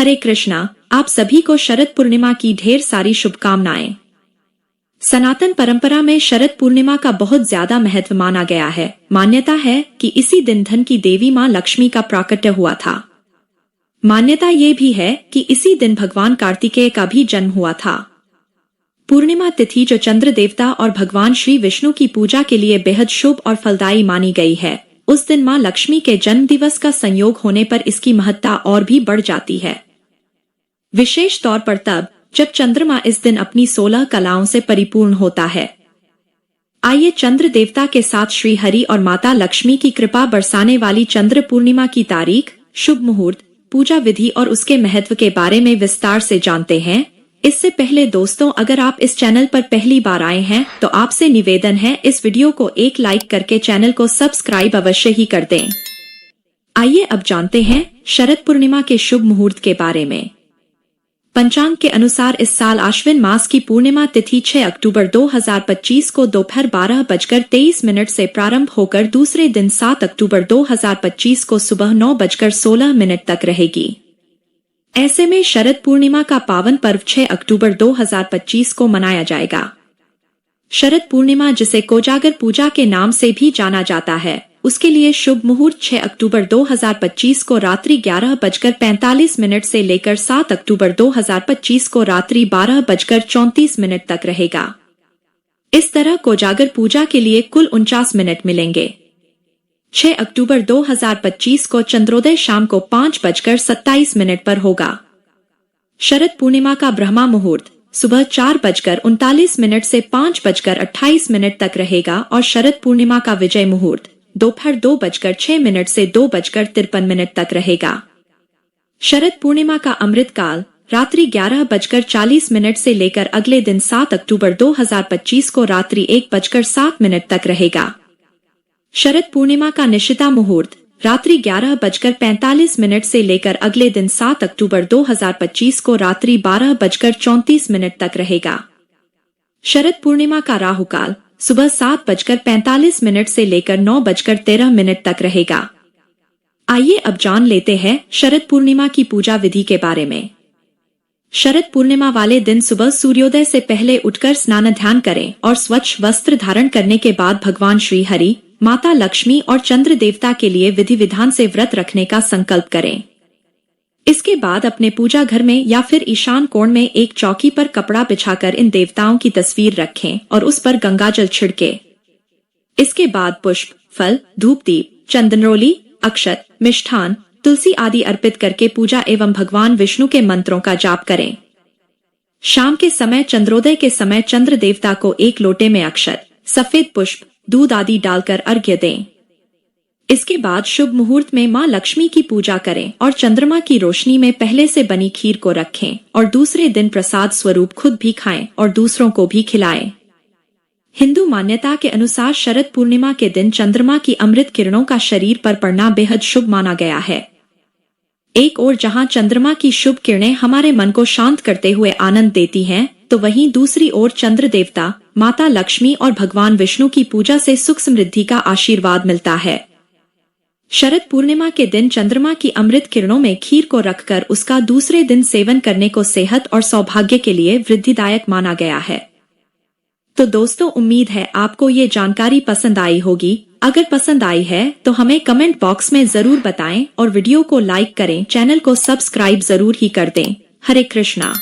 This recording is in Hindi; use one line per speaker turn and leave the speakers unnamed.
हरे कृष्णा। आप सभी को शरद पूर्णिमा की ढेर सारी शुभकामनाएं। सनातन परंपरा में शरद पूर्णिमा का बहुत ज्यादा महत्व माना गया है। मान्यता है कि इसी दिन धन की देवी मां लक्ष्मी का प्राकट्य हुआ था। मान्यता ये भी है कि इसी दिन भगवान कार्तिकेय का भी जन्म हुआ था। पूर्णिमा तिथि जो चंद्र देवता और भगवान श्री विष्णु की पूजा के लिए बेहद शुभ और फलदायी मानी गई है, उस दिन मां लक्ष्मी के जन्म दिवस का संयोग होने पर इसकी महत्ता और भी बढ़ जाती है। विशेष तौर पर तब जब चंद्रमा इस दिन अपनी 16 कलाओं से परिपूर्ण होता है। आइए चंद्र देवता के साथ श्री हरि और माता लक्ष्मी की कृपा बरसाने वाली चंद्र पूर्णिमा की तारीख, शुभ मुहूर्त, पूजा विधि और उसके महत्व के बारे में विस्तार से जानते हैं। इससे पहले दोस्तों, अगर आप इस चैनल पर पहली बार आए हैं तो आपसे निवेदन है इस वीडियो को एक लाइक करके चैनल को सब्सक्राइब अवश्य ही कर दें। आइए अब जानते हैं शरद पूर्णिमा के शुभ मुहूर्त के बारे में। पंचांग के अनुसार इस साल आश्विन मास की पूर्णिमा तिथि 6 अक्टूबर 2025 को दोपहर 12:23 से प्रारंभ होकर दूसरे दिन 7 अक्टूबर 2025 को सुबह 9:16 तक रहेगी। ऐसे में शरद पूर्णिमा का पावन पर्व 6 अक्टूबर 2025 को मनाया जाएगा। शरद पूर्णिमा, जिसे कोजागर पूजा के नाम से भी जाना जाता है, उसके लिए शुभ मुहूर्त 6 अक्टूबर 2025 को रात्रि 11:45 से लेकर 7 अक्टूबर 2025 को रात्रि 12:34 तक रहेगा। इस तरह कोजागर पूजा के लिए कुल 49 मिनट मिलेंगे। 6 अक्टूबर 2025 को चंद्रोदय शाम को 5:27 पर होगा। शरद पूर्णिमा का ब्रह्मा मुहूर्त सुबह 4:39 से 5:28 तक रहेगा और शरद पूर्णिमा का विजय मुहूर्त दोपहर 2:06 से 2:53 तक रहेगा। शरद पूर्णिमा का अमृत काल रात्रि 11:40 से लेकर अगले दिन 7 अक्टूबर 2025 को रात्रि 1:07 तक रहेगा। शरद पूर्णिमा का निशिता मुहूर्त रात्रि 11:45 से लेकर अगले दिन 7 अक्टूबर 2025 को रात्रि 12:34 तक रहेगा। शरद पूर्णिमा का राहु काल सुबह 7:45 से लेकर 9:13 तक रहेगा। आइए अब जान लेते हैं शरद पूर्णिमा की पूजा विधि के बारे में। शरद पूर्णिमा वाले दिन सुबह सूर्योदय से पहले उठकर स्नान ध्यान करें और स्वच्छ वस्त्र धारण करने के बाद भगवान श्री हरि, माता लक्ष्मी और चंद्र देवता के लिए विधि विधान से व्रत रखने का संकल्प करें। इसके बाद अपने पूजा घर में या फिर ईशान कोण में एक चौकी पर कपड़ा बिछाकर इन देवताओं की तस्वीर रखें और उस पर गंगाजल छिड़के। इसके बाद पुष्प, फल, धूप दीप, चंदनरोली, अक्षत, मिष्ठान, तुलसी आदि अर्पित करके पूजा एवं भगवान विष्णु के मंत्रों का जाप करें। शाम के समय चंद्रोदय के समय चंद्र देवता को एक लोटे में अक्षत, सफेद पुष्प, दूध आदि डालकर अर्घ्य दें। इसके बाद शुभ मुहूर्त में मां लक्ष्मी की पूजा करें और चंद्रमा की रोशनी में पहले से बनी खीर को रखें और दूसरे दिन प्रसाद स्वरूप खुद भी खाएं और दूसरों को भी खिलाएं। हिंदू मान्यता के अनुसार शरद पूर्णिमा के दिन चंद्रमा की अमृत किरणों का शरीर पर पड़ना बेहद शुभ माना गया है। एक ओर जहां चंद्रमा की शुभ किरणें हमारे मन को शांत करते हुए आनंद देती हैं, तो वहीं दूसरी ओर चंद्र देवता, माता लक्ष्मी और भगवान विष्णु की पूजा से सुख समृद्धि का आशीर्वाद मिलता है। शरद पूर्णिमा के दिन चंद्रमा की अमृत किरणों में खीर को रखकर उसका दूसरे दिन सेवन करने को सेहत और सौभाग्य के लिए वृद्धिदायक माना गया है। तो दोस्तों, उम्मीद है आपको ये जानकारी पसंद आई होगी। अगर पसंद आई है तो हमें कमेंट बॉक्स में जरूर बताएं और वीडियो को लाइक करें, चैनल को सब्सक्राइब जरूर ही कर दें। हरे कृष्णा।